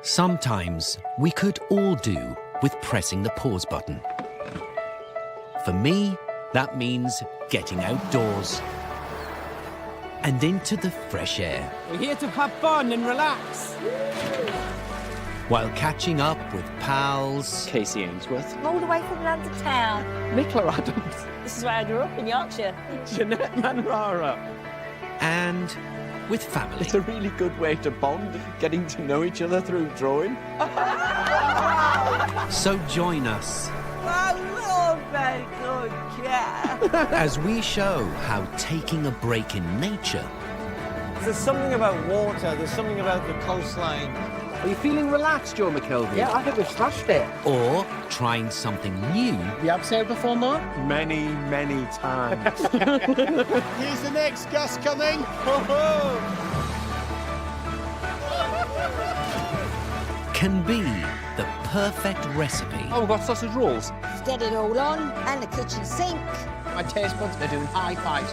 Sometimes we could all do with pressing the pause button. For me, that means getting outdoors and into the fresh air. We're here to have fun and relax. While catching up with pals. Casey Ainsworth. All the way from London town. Nicola Adams. This is where I grew up, in Yorkshire. Jeanette Manrara. And with family. It's a really good way to bond, getting to know each other through drawing. So join us I love very good cat. as we show how taking a break in nature There's something about water, there's something about the coastline. Are you feeling relaxed, Joe McKelvey? Yeah, I think we've smashed it. or trying something new You have sailed before, Mark? Many, many times. Here's the next gust coming. can be the perfect recipe Oh, we've got sausage rolls. Get it all on, and the kitchen sink. My taste buds are doing high fives.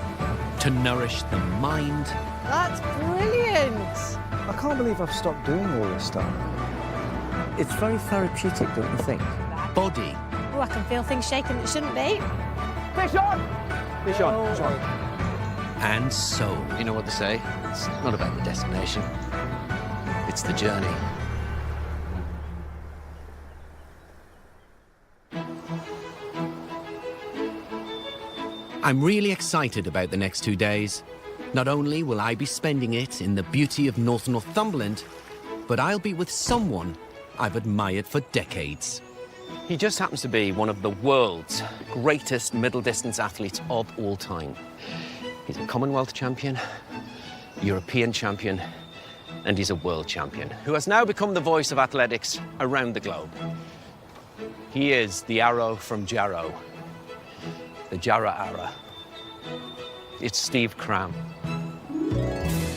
to nourish the mind That's brilliant. I can't believe I've stopped doing all this stuff. It's very therapeutic, don't you think? body Oh, I can feel things shaking that shouldn't be. Fish on! Fish on. Fish on. and soul. You know what they say? It's not about the destination. It's the journey. I'm really excited about the next 2 days. Not only will I be spending it in the beauty of North Northumberland, but I'll be with someone I've admired for decades. He just happens to be one of the world's greatest middle distance athletes of all time. He's a Commonwealth champion, European champion, and he's a world champion who has now become the voice of athletics around the globe. He is the arrow from Jarrow, the Jarrah Arrow. It's Steve Cram.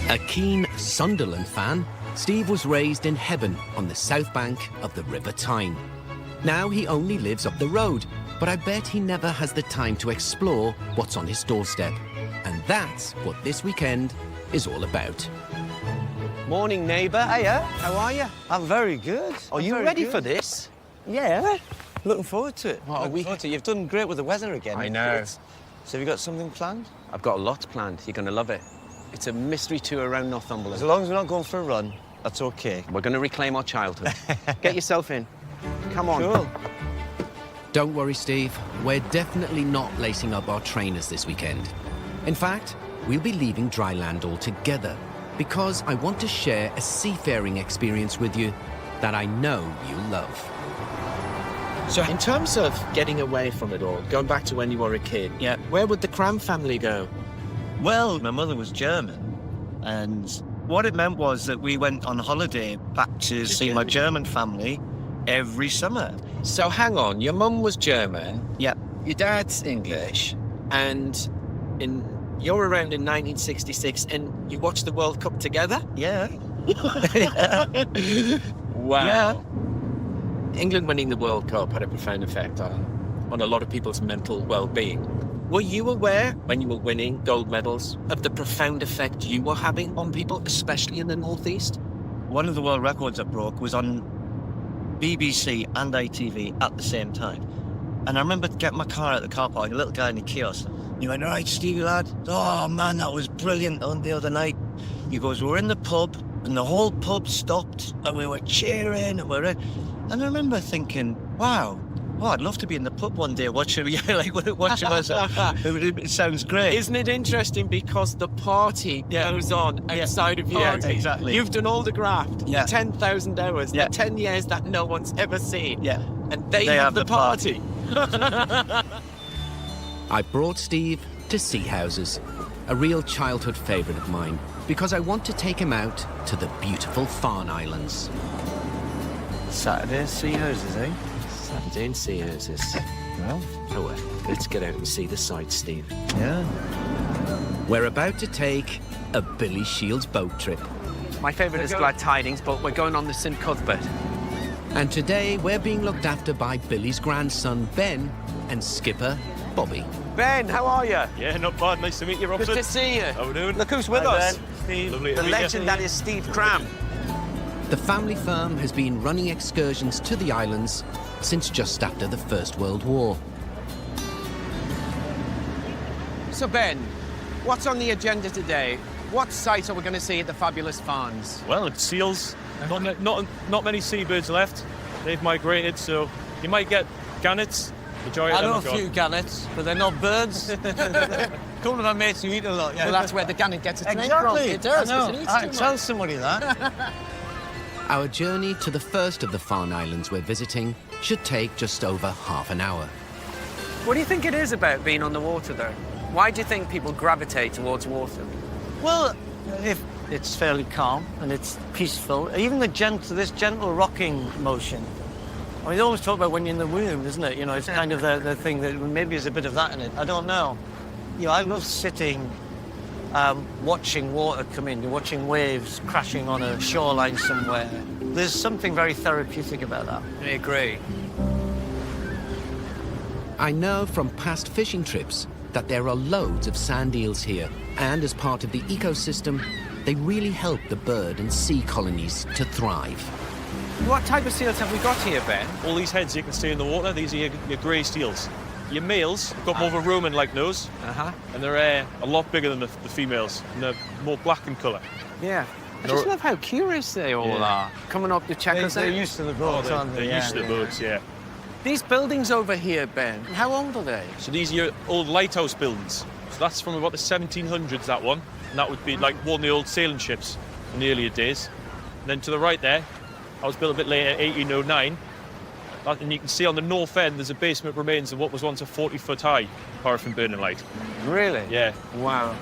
A keen Sunderland fan, Steve was raised in Hebburn on the south bank of the River Tyne. Now he only lives up the road, but I bet he never has the time to explore what's on his doorstep. And that's what this weekend is all about. Morning, neighbour. Hiya. How are you? I'm very good. Are you Very ready good. for this? Yeah. Looking forward to it. What are Looking we- forward to it. You've done great with the weather again. I know. So have you got something planned? I've got lots planned. You're going to love it. It's a mystery tour around Northumberland. As long as we're not going for a run, that's okay. We're going to reclaim our childhood. Get yourself in. Come on. Cool. Don't worry, Steve. We're definitely not lacing up our trainers this weekend. In fact, we'll be leaving dry land altogether because I want to share a seafaring experience with you that I know you'll love. So in terms of getting away from it all, going back to when you were a kid, Yeah. where would the Cram family go? Well, my mother was German, and what it meant was that we went on holiday back to see my German family every summer. So hang on, your mum was German, Yeah. your dad's English, and you're around in 1966 and you watched the World Cup together? Yeah. Wow. Yeah. England winning the World Cup had a profound effect on a lot of people's mental well-being. Were you aware, when you were winning gold medals, of the profound effect you were having on people, especially in the Northeast? One of the world records I broke was on BBC and ITV at the same time. And I remember getting my car out of the car park, a little guy in the kiosk. He went, "All right, Stevie lad. Oh, man, that was brilliant on the other night." He goes, "We're in the pub, and the whole pub stopped, and we were cheering, and we're in." And I remember thinking, wow, I'd love to be in the pub one day watching, watching myself. It sounds great. Isn't it interesting because the party goes on outside of you? Yeah, exactly. You've done all the graft, Yeah. 10,000 hours, Yeah. the 10 years that no one's ever seen. Yeah. And they have the party. I brought Steve to Sea Houses, a real childhood favourite of mine, because I want to take him out to the beautiful Farne Islands. Saturday, sea houses, eh? Saturday in Sea Houses. Well, Oh, well, let's get out and see the sights, Steve. yeah. We're about to take a Billy Shields boat trip. My favourite is Glad Tidings, but we're going on the St Cuthbert. And today we're being looked after by Billy's grandson, Ben, and skipper, Bobby. Ben, how are you? Yeah, not bad. Nice to meet you, Good to see you. How we doing? Look who's with us. Steve. Lovely The legend that is Steve Cram. The family firm has been running excursions to the islands since just after the First World War. So, Ben, what's on the agenda today? What sights are we going to see at the fabulous Farns? Well, it's seals. Not many seabirds left. They've migrated, so you might get gannets. Majority I of them know a are gone. few gannets, but they're not birds. Couple of my mates who eat a lot. Yeah. Well, that's where the gannet gets its name from. Exactly. It does. I know. 'cause it eats I too tell much. somebody that. Our journey to the first of the Farne Islands we're visiting should take just over half an hour. What do you think it is about being on the water, though? Why do you think people gravitate towards water? Well, if it's fairly calm and it's peaceful, even this gentle rocking motion. I mean, they always talk about when you're in the womb, isn't it? You know, it's kind of the thing that maybe there's a bit of that in it. I don't know. You know, I love sitting, watching water come in, watching waves crashing on a shoreline somewhere. There's something very therapeutic about that. I agree. I know from past fishing trips that there are loads of sand eels here, and as part of the ecosystem, they really help the bird and sea colonies to thrive. What type of seals have we got here, Ben? All these heads you can see in the water, these are your grey seals. Your males have got more of a Roman-like nose, and they're a lot bigger than the females, and they're more black in colour. Yeah. I just love how curious they all are. Coming up to check us out. They're used to the boats, aren't they? They're used to the boats, yeah. These buildings over here, Ben, how old are they? So these are your old lighthouse buildings. So that's from about the 1700s, that one. And that would be like one of the old sailing ships in the earlier days. And then to the right there, that was built a bit later, 1809. And you can see on the north end, there's a basement remains of what was once a 40-foot high paraffin burning light. Really? Yeah. Wow.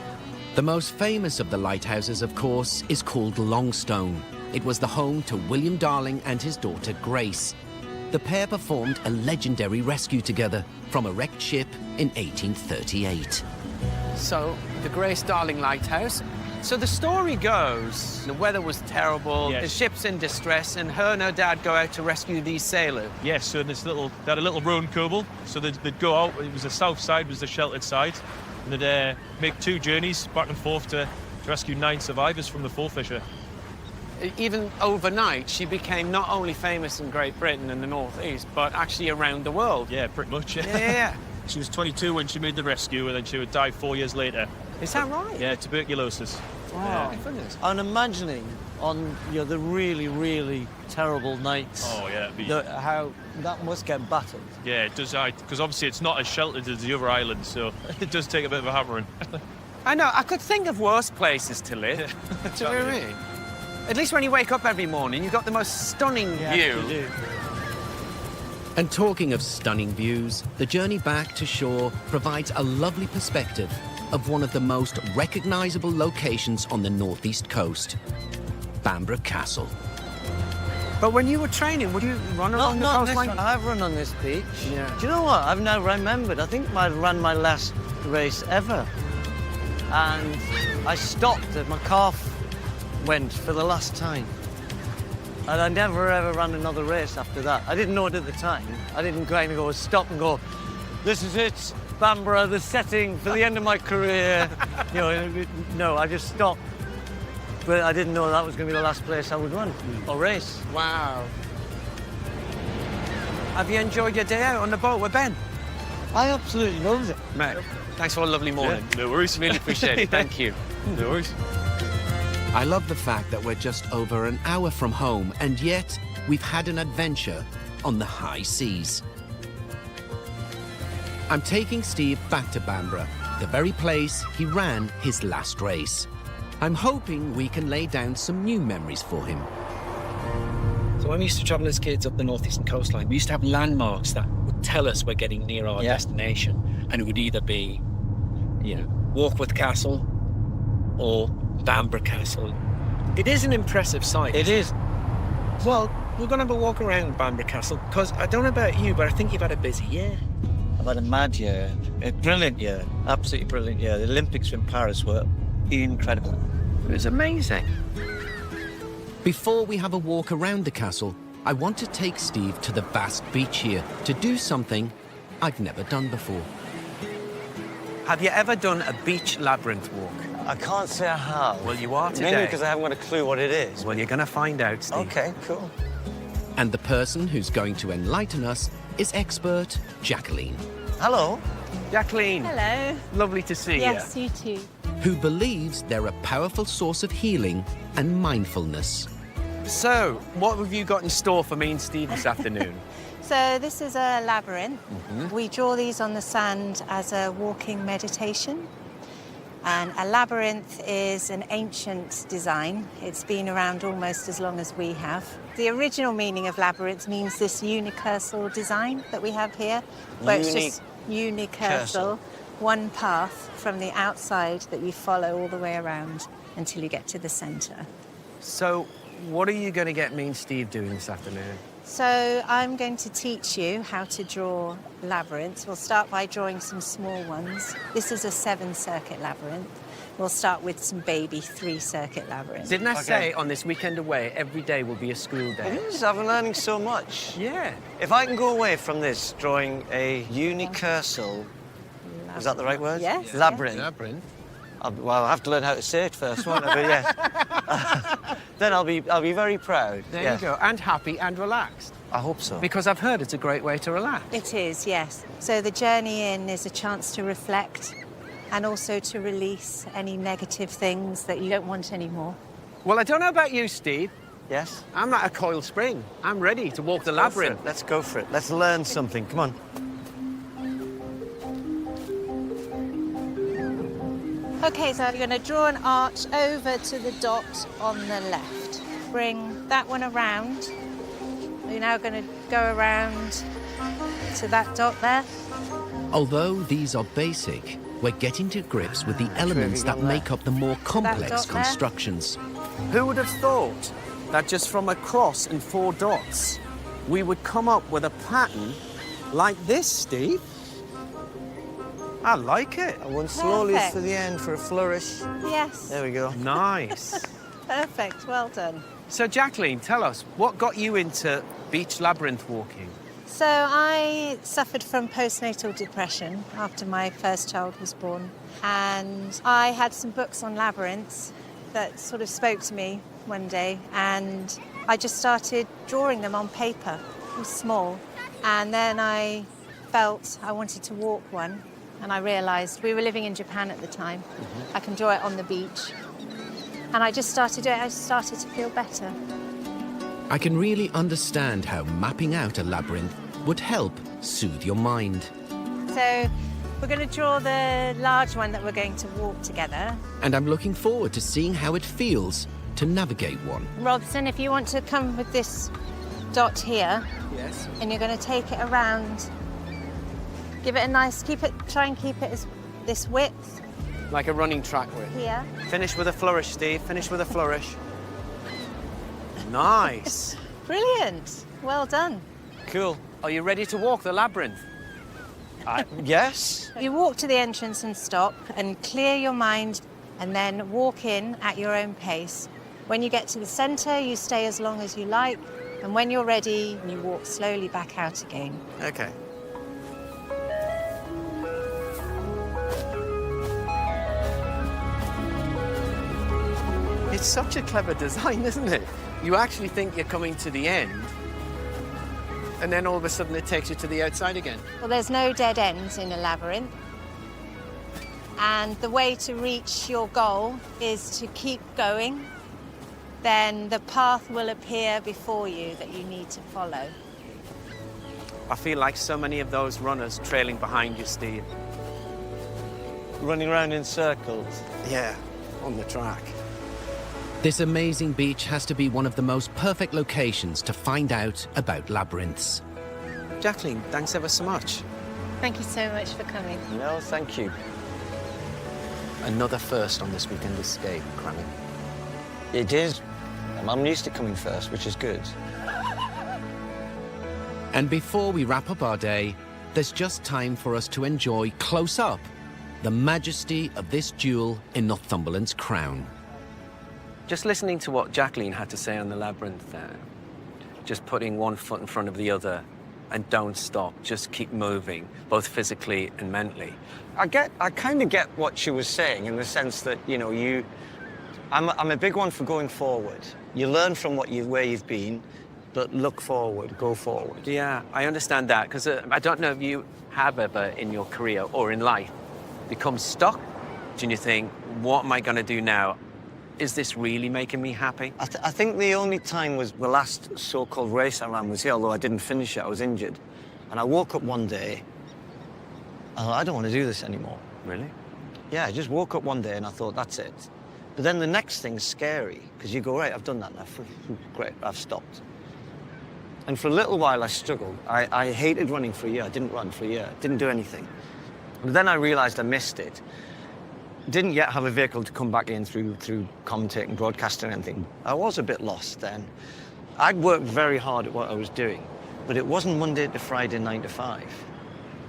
The most famous of the lighthouses, of course, is called Longstone. It was the home to William Darling and his daughter Grace. The pair performed a legendary rescue together from a wrecked ship in 1838. So, the Grace Darling Lighthouse. So the story goes, the weather was terrible, Yes. the ship's in distress, and her and her dad go out to rescue these sailors. Yes, so they had a little rowing cable. So they'd go out, it was the south side, was the sheltered side. And they'd make 2 journeys back and forth to rescue 9 survivors from the Four-Fisher. Even overnight, she became not only famous in Great Britain and the Northeast, but actually around the world. Yeah, pretty much. Yeah. She was 22 when she made the rescue, and then she would die 4 years later. Is that right? Yeah, tuberculosis. Wow. My goodness. I'm imagining on the really, really terrible nights. Oh, yeah, it'd be... How that must get battered. Yeah, it does, because obviously it's not as sheltered as the other islands, so it does take a bit of a hammering. I know, I could think of worse places to live. Do you know what I mean? At least when you wake up every morning, you've got the most stunning view. You do. And talking of stunning views, the journey back to shore provides a lovely perspective of one of the most recognisable locations on the northeast coast, Bamborough Castle. But when you were training, would you run along the Not this coastline? one. I've run on this beach. Yeah. Do you know what? I've now remembered. I think I ran my last race ever. And I stopped and my calf went for the last time. And I never ever ran another race after that. I didn't know it at the time. I didn't kind of go stop and go, this is it, Bamborough, the setting for the end of my career. You know, no, I just stopped. But I didn't know that was going to be the last place I would run or race. Wow. Have you enjoyed your day out on the boat with Ben? I absolutely loved it. Mate, thanks for a lovely morning. Yeah, no worries. Really appreciate it. Thank you. No worries. I love the fact that we're just over an hour from home, and yet we've had an adventure on the high seas. I'm taking Steve back to Bamborough, the very place he ran his last race. I'm hoping we can lay down some new memories for him. So when we used to travel as kids up the northeastern coastline, we used to have landmarks that would tell us we're getting near our destination. And it would either be, Warkworth Castle or Bamborough Castle. It is an impressive sight. It is. Well, we're going to have a walk around Bamborough Castle because I don't know about you, but I think you've had a busy year. I've had a mad year, a brilliant year, absolutely brilliant year. The Olympics in Paris were incredible. It was amazing. Before we have a walk around the castle, I want to take Steve to the vast beach here to do something I've never done before. Have you ever done a beach labyrinth walk? I can't say I have. Well, you are today. Mainly because I haven't got a clue what it is. Well, you're going to find out, Steve. Okay, cool. And the person who's going to enlighten us is expert Jacqueline, Hello. Jacqueline. Hello. Lovely to see Yes, you too. who believes they're a powerful source of healing and mindfulness. you. So, what have you got in store for me and Steve this afternoon? So this is a labyrinth. We draw these on the sand as a walking meditation. And a labyrinth is an ancient design. It's been around almost as long as we have. The original meaning of labyrinth means this unicursal design that we have here, where it's just unicursal, one path from the outside that you follow all the way around until you get to the centre. So, what are you going to get me and Steve doing this afternoon? So I'm going to teach you how to draw labyrinths. We'll start by drawing some small ones. This is a 7-circuit labyrinth. We'll start with some baby 3-circuit labyrinths. Didn't I say on this weekend away, every day will be a school day? It is. I've been learning so much. Yeah. If I can go away from this drawing a unicursal, is that the right word? Yes. Labyrinth. Labyrinth. Well, I'll have to learn how to say it first, won't I? But yes. Then I'll be very proud. There yes. you go. And happy and relaxed. I hope so. Because I've heard it's a great way to relax. It is, yes. So the journey in is a chance to reflect and also to release any negative things that you don't want anymore. Well, I don't know about you, Steve. Yes. I'm at a coil spring. I'm ready to walk the labyrinth. Let's go for it. Let's learn something. Come on. Okay, so you're going to draw an arch over to the dot on the left. Bring that one around. You're now going to go around to that dot there. Although these are basic, we're getting to grips with the elements that make up the more complex dot there. constructions. Who would have thought that just from a cross and 4 dots, we would come up with a pattern like this, Steve? I like it. And one slowly Perfect. to the end for a flourish. Yes. There we go. Nice. Perfect. Well done. So, Jacqueline, tell us, what got you into beach labyrinth walking? So I suffered from postnatal depression after my first child was born. And I had some books on labyrinths that sort of spoke to me one day. And I just started drawing them on paper. It was small. And then I felt I wanted to walk one. And I realised we were living in Japan at the time. I can draw it on the beach. And I just started doing it. I started to feel better. I can really understand how mapping out a labyrinth would help soothe your mind. So we're going to draw the large one that we're going to walk together. And I'm looking forward to seeing how it feels to navigate one. Robson, if you want to come with this dot here, Yes. and you're going to take it around, give it a nice, try and keep it as this width Like a running track width. here. Finish with a flourish, Steve. Finish with a flourish. Nice. Brilliant. Well done. Cool. Are you ready to walk the labyrinth? Yes. You walk to the entrance and stop and clear your mind and then walk in at your own pace. When you get to the centre, you stay as long as you like. And when you're ready, you walk slowly back out again. Okay. It's such a clever design, isn't it? You actually think you're coming to the end, and then all of a sudden it takes you to the outside again. Well, there's no dead ends in a labyrinth. And the way to reach your goal is to keep going. Then the path will appear before you that you need to follow. I feel like so many of those runners trailing behind you, Steve. Running around in circles. Yeah, on the track. This amazing beach has to be one of the most perfect locations to find out about labyrinths. Jacqueline, thanks ever so much. Thank you so much for coming. No, thank you. Another first on this weekend escape, Cranny. It is. I'm used to coming first, which is good. And before we wrap up our day, there's just time for us to enjoy close up the majesty of this jewel in Northumberland's crown. Just listening to what Jacqueline had to say on the labyrinth there, just putting one foot in front of the other and don't stop. Just keep moving, both physically and mentally. I kind of get what she was saying in the sense that, you know, I'm a big one for going forward. You learn from where you've been, but look forward, go forward. Yeah, I understand that, because I don't know if you have ever in your career or in life become stuck and you think, what am I going to do now? Is this really making me happy? I think the only time was the last so-called race I ran was here, although I didn't finish it, I was injured. And I woke up one day, and I don't want to do this anymore. Really? Yeah, I just woke up one day and I thought, that's it. But then the next thing's scary, because you go, right, I've done that now. Great, I've stopped. And for a little while, I struggled. I hated running for a year. I didn't run for a year. Didn't do anything. But then I realized I missed it. Didn't yet have a vehicle to come back in through commentating, broadcasting, anything. I was a bit lost then. I'd worked very hard at what I was doing, but it wasn't Monday to Friday, 9 to 5.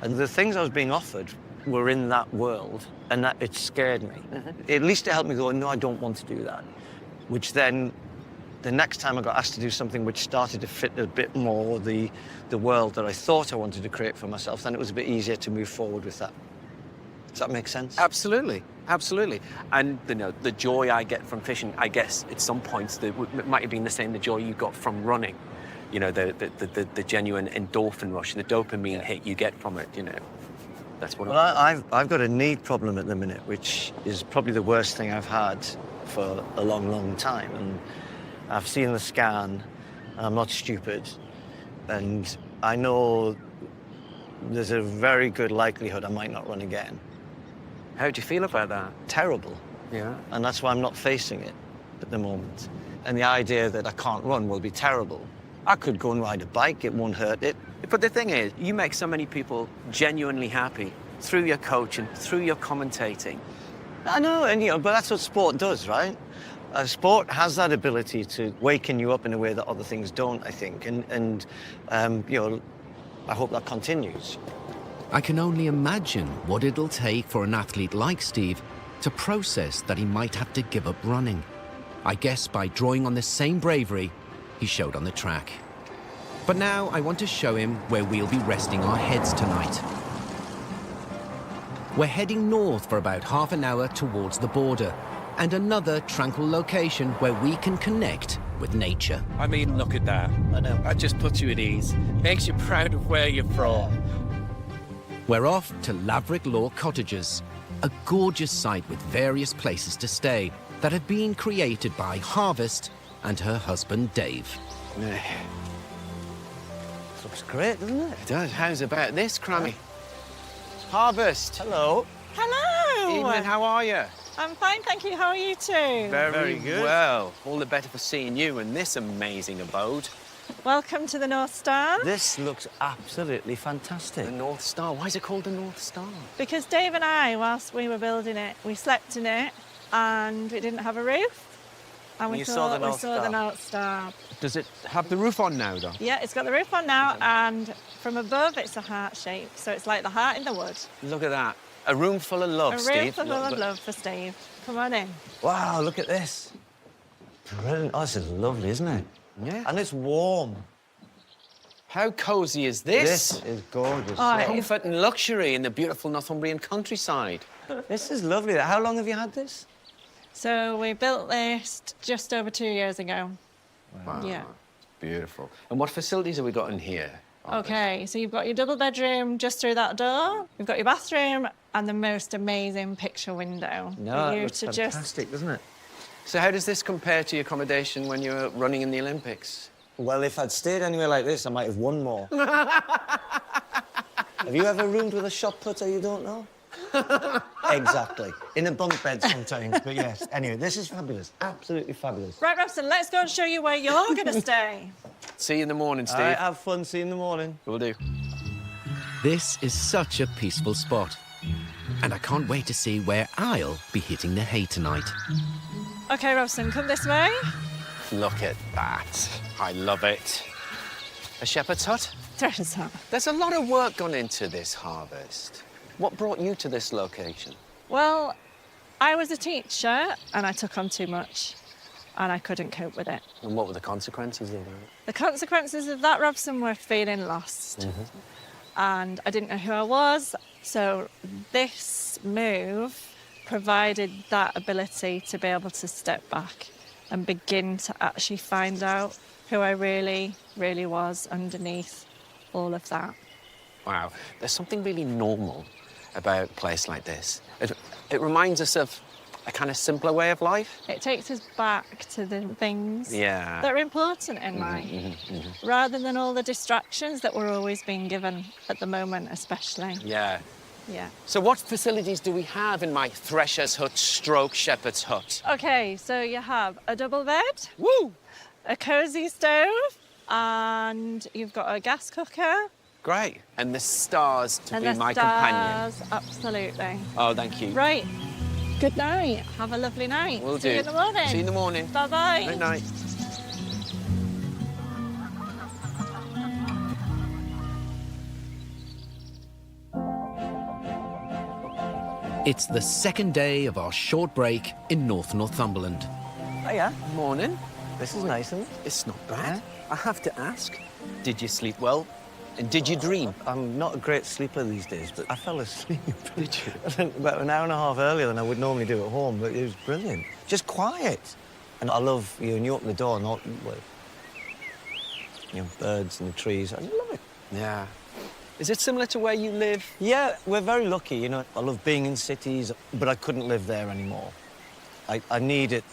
And the things I was being offered were in that world, and that it scared me. At least it helped me go, no, I don't want to do that. Which then, the next time I got asked to do something which started to fit a bit more the world that I thought I wanted to create for myself, then it was a bit easier to move forward with that. Does that make sense? Absolutely, absolutely. And you know, the joy I get from fishing, I guess at some points it might have been the same, the joy you got from running. You know, the genuine endorphin rush, the dopamine hit you get from it, you know. That's what I've got a knee problem at the minute, which is probably the worst thing I've had for a long, long time. And I've seen the scan, and I'm not stupid. And I know there's a very good likelihood I might not run again. How do you feel about that? Terrible. Yeah. And that's why I'm not facing it at the moment. And the idea that I can't run will be terrible. I could go and ride a bike, it won't hurt it. But the thing is, you make so many people genuinely happy through your coaching, through your commentating. I know, and but that's what sport does, right? Sport has that ability to waken you up in a way that other things don't, I think. And I hope that continues. I can only imagine what it'll take for an athlete like Steve to process that he might have to give up running. I guess by drawing on the same bravery he showed on the track. But now I want to show him where we'll be resting our heads tonight. We're heading north for about half an hour towards the border, and another tranquil location where we can connect with nature. I mean, look at that. I know. That just puts you at ease. Makes you proud of where you're from. We're off to Laverick Law Cottages, a gorgeous site with various places to stay that have been created by Harvest and her husband, Dave. This looks great, doesn't it? It does. How's about this, Crammy? Harvest. Hello. Hello! Evening, how are you? I'm fine, thank you. How are you too? Very good. well. All the better for seeing you in this amazing abode. Welcome to the North Star. This looks absolutely fantastic. The North Star. Why is it called the North Star? Because Dave and I, whilst we were building it, we slept in it and it didn't have a roof. And we saw the thought we North saw Star. the North Star. Does it have the roof on now, though? Yeah, it's got the roof on now, and from above it's a heart shape. So it's like the heart in the wood. Look at that. A room full of love, A Steve. room full of love for Steve. Come on in. Wow, look at this. Brilliant. Oh, this is lovely, isn't it? Yeah. And it's warm. How cosy is this? This is gorgeous. Oh, Yeah. Comfort and luxury in the beautiful Northumbrian countryside. This is lovely. How long have you had this? So we built this just over 2 years ago. Wow. Yeah. Beautiful. And what facilities have we got in here? Okay, so you've got your double bedroom just through that door. You've got your bathroom and the most amazing picture window. No, for it you looks to fantastic, doesn't it? So how does this compare to your accommodation when you were running in the Olympics? Well, if I'd stayed anywhere like this, I might have won more. Have you ever roomed with a shot putter you don't know? Exactly. In a bunk bed sometimes, but yes. Anyway, this is fabulous. Absolutely fabulous. Right, Robson, let's go and show you where you're going to stay. See you in the morning, Steve. All right, have fun. See you in the morning. Will do. This is such a peaceful spot, and I can't wait to see where I'll be hitting the hay tonight. OK, Robson, come this way. Look at that. I love it. A shepherd's hut? Thresher's hut. There's a lot of work gone into this harvest. What brought you to this location? Well, I was a teacher and I took on too much. and I couldn't cope with it. And what were the consequences of that? The consequences of that, Robson, were feeling lost. And I didn't know who I was. So this move provided that ability to be able to step back and begin to actually find out who I really, really was underneath all of that. Wow. There's something really normal about a place like this. It reminds us of a kind of simpler way of life. It takes us back to the things Yeah. that are important in life, rather than all the distractions that we're always being given at the moment, especially. Yeah. Yeah. So what facilities do we have in my thresher's hut stroke shepherd's hut? Okay, so you have a double bed, Woo! a cosy stove, and you've got a gas cooker. Great. And the stars to and be the my stars, companion. absolutely. Oh, thank you. Right. Good night. Have a lovely night. Will See do. you in the morning. See you in the morning. Bye-bye. Good night. It's the second day of our short break in North Northumberland. Oh, yeah. Morning. This is nice, isn't it? It's not bad. I have to ask, did you sleep well? And did you dream? I'm not a great sleeper these days, but I fell asleep. Did you? About an hour and a half earlier than I would normally do at home, but it was brilliant. Just quiet. And I love you, and you open the door and all, well, you know, birds and trees. I love it. Yeah. Is it similar to where you live? Yeah, we're very lucky, you know. I love being in cities, but I couldn't live there anymore. I need it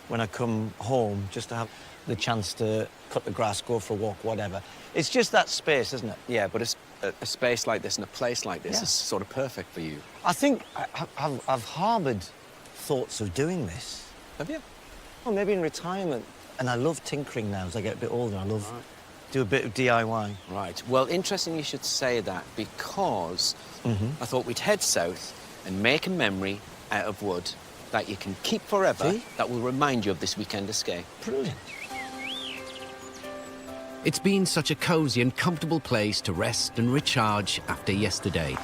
when I come home, just to have the chance to cut the grass, go for a walk, whatever. It's just that space, isn't it? Yeah, but a space like this and a place like this Yeah. is sort of perfect for you. I think I've harboured thoughts of doing this. Have you? Well, maybe in retirement. And I love tinkering now as I get a bit older. I love do a bit of DIY. Right. Well, interesting you should say that, because I thought we'd head south and make a memory out of wood that you can keep forever, See? that will remind you of this weekend escape. Brilliant. It's been such a cosy and comfortable place to rest and recharge after yesterday.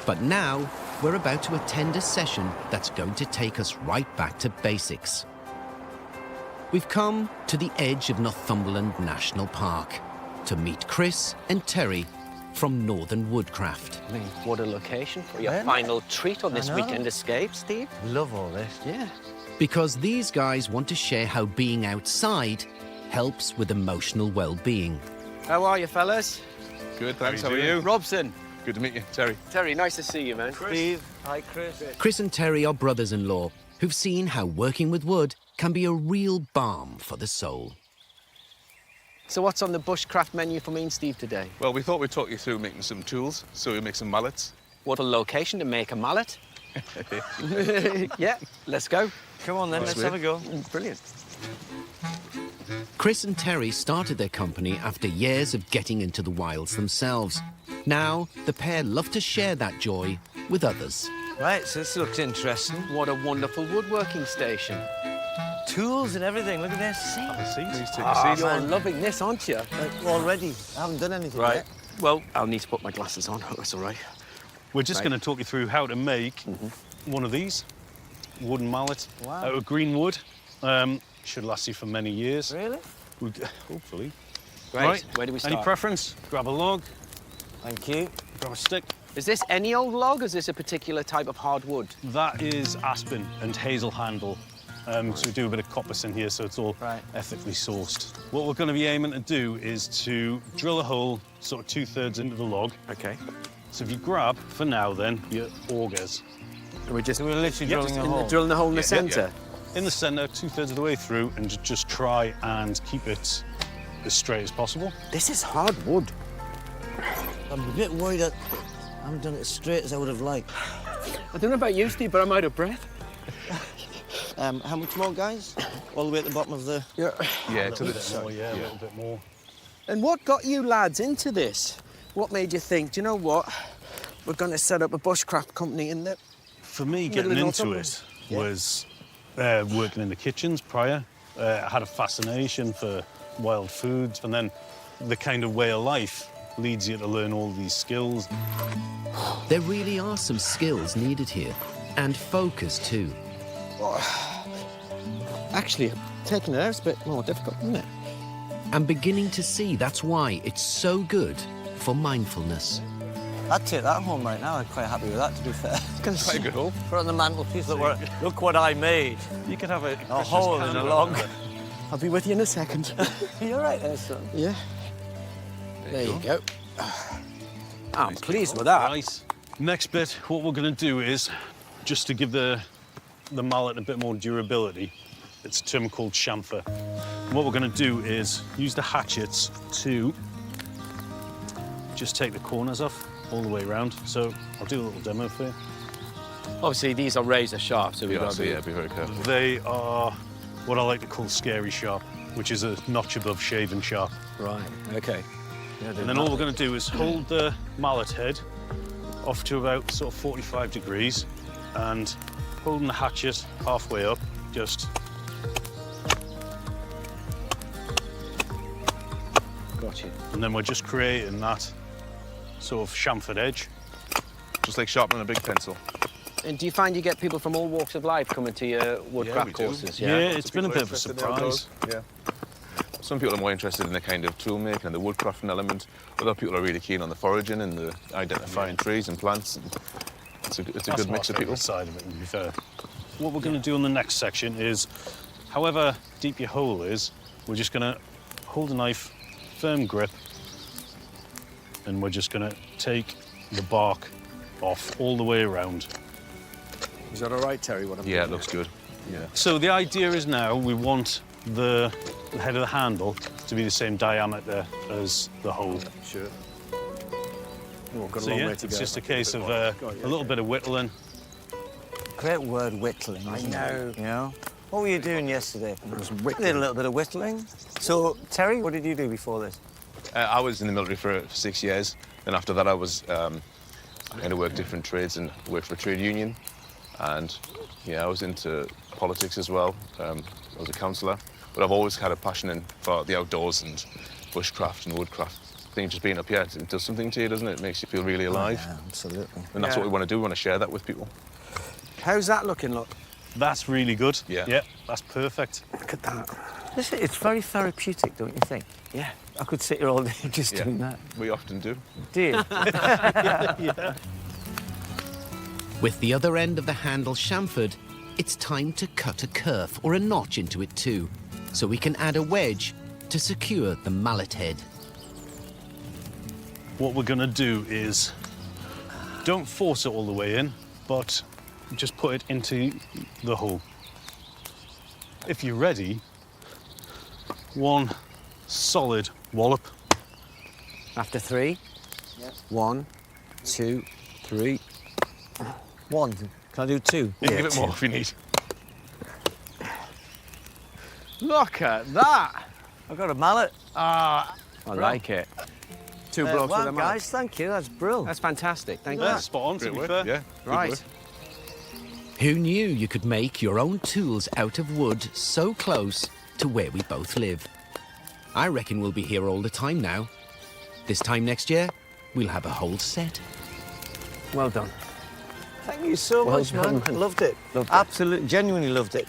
But now, we're about to attend a session that's going to take us right back to basics. We've come to the edge of Northumberland National Park to meet Chris and Terry from Northern Woodcraft. I mean, what a location for your Very final treat on this know. weekend escape, Steve. Love all this. Yeah. Because these guys want to share how being outside helps with emotional well-being. How are you, fellas? Good, thanks. How are you? Robson. Good to meet you, Terry. Terry, nice to see you, man. Steve. Hi, Chris. Chris and Terry are brothers-in-law who've seen how working with wood can be a real balm for the soul. So what's on the bushcraft menu for me and Steve today? Well, we thought we'd talk you through making some tools, so we make some mallets. What a location to make a mallet. Yeah, let's go. Come on, then. Let's have a go. Brilliant. Chris and Terry started their company after years of getting into the wilds themselves. Now, the pair love to share that joy with others. Right, so this looks interesting. What a wonderful woodworking station. Tools and everything. Look at this. Please take a seat. You're loving this, aren't you? Already. I haven't done anything Right. yet. Well, I'll need to put my glasses on. That's all right. We're just Right. going to talk you through how to make one of these wooden mallet Wow. out of green wood. Should last you for many years. Really? Hopefully. Great. Right. Where do we start? Any preference? Grab a log, Thank you. grab a stick. Is this any old log, or is this a particular type of hardwood? That is aspen and hazel handle. So we do a bit of coppice in here, so it's all Right. ethically sourced. What we're going to be aiming to do is to drill a hole sort of 2/3 into the log. Okay. So if you grab, for now then, your augers. We're just So we're literally drilling a hole. drilling the hole in the centre. In the centre, 2/3 of the way through, and just try and keep it as straight as possible. This is hard wood. I'm a bit worried that I haven't done it as straight as I would have liked. I don't know about you, Steve, but I'm out of breath. How much more, guys? All the way at the bottom of the... Yeah. Yeah, to the More, yeah, a little bit more. And what got you lads into this? What made you think, do you know what? We're going to set up a bushcraft company in the... For me, Middle getting of into Northumberland. it was working in the kitchens prior. I had a fascination for wild foods, and then the kind of way of life leads you to learn all these skills. There really are some skills needed here, and focus too. Actually, taking it out is a bit more difficult, isn't it? I'm beginning to see that's why it's so good for mindfulness. I'd take that home right now. I'm quite happy with that, to be fair. Quite a good hole. Put it on the mantelpiece. Look what I made. You could have a hole in a log. I'll be with you in a second. You're right there, son. Yeah. There you go. I'm pleased with that. Nice. Next bit, what we're going to do is, just to give the mallet a bit more durability, it's a term called chamfer. And what we're going to do is use the hatchets to just take the corners off all the way around. So I'll do a little demo for you. Obviously, these are razor sharp, so we've got to be very careful. They are what I like to call scary sharp, which is a notch above shaven sharp. Right, OK. And then all we're going to do is hold the mallet head off to about sort of 45 degrees and holding the hatchet halfway up, just... Got you. And then we're just creating that sort of chamfered edge. Just like sharpening a big pencil. And do you find you get people from all walks of life coming to your woodcraft we do. courses? Yeah, it's been a bit of a surprise. Yeah. Some people are more interested in the kind of tool making and the woodcrafting element. Other people are really keen on the foraging and the identifying trees and plants. And it's a good mix of people. Side of it, to be fair. What we're going to do on the next section is, however deep your hole is, we're just going to hold a knife, firm grip, and we're just going to take the bark off all the way around. Is that all right, Terry? What I'm Yeah, it looks good. Yeah. So the idea is now we want the head of the handle to be the same diameter as the hole. Sure. Oh, got a So long yeah, way to it's go. just a case of a little bit of whittling. Great word, whittling. I know. You know? What were you doing yesterday? It was I whittling. did a little bit of whittling. So, Terry, what did you do before this? I was in the military for 6 years. Then after that, I was kind of worked different trades and worked for a trade union. And yeah, I was into politics as well. I was a councillor. But I've always had a passion for the outdoors and bushcraft and woodcraft. I think just being up here, it does something to you, doesn't it? It makes you feel really alive. Yeah, absolutely. And that's what we want to do. We want to share that with people. How's that looking, look? That's really good. Yeah. Yeah, that's perfect. Look at that. Listen, it's very therapeutic, don't you think? Yeah. I could sit here all day just Yeah. doing that. We often do. Do you? Yeah. With the other end of the handle chamfered, it's time to cut a kerf or a notch into it too, so we can add a wedge to secure the mallet head. What we're going to do is, don't force it all the way in, but just put it into the hole. If you're ready, one solid wallop. After 3? Yeah. 1, 2, 3. 1. Can I do 2? You can give it more if you need. Look at that! I've got a mallet. I like it. 2 blokes Well, with a mallet. guys, thank you. That's brilliant. That's fantastic. Thank Yeah, you. spot on, to Great be work. fair. Yeah. good Right. work. Who knew you could make your own tools out of wood so close to where we both live? I reckon we'll be here all the time now. This time next year, we'll have a whole set. Well done. Thank you so Well much, done, man. man. Loved it. Loved it. Absolutely, genuinely loved it.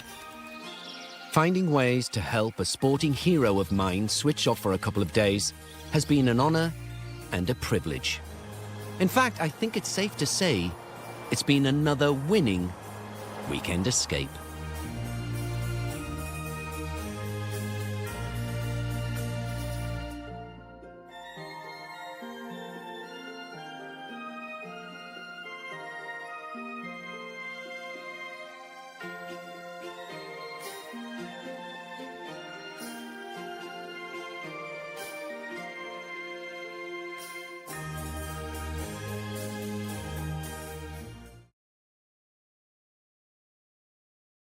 Finding ways to help a sporting hero of mine switch off for a couple of days has been an honour and a privilege. In fact, I think it's safe to say it's been another winning weekend escape.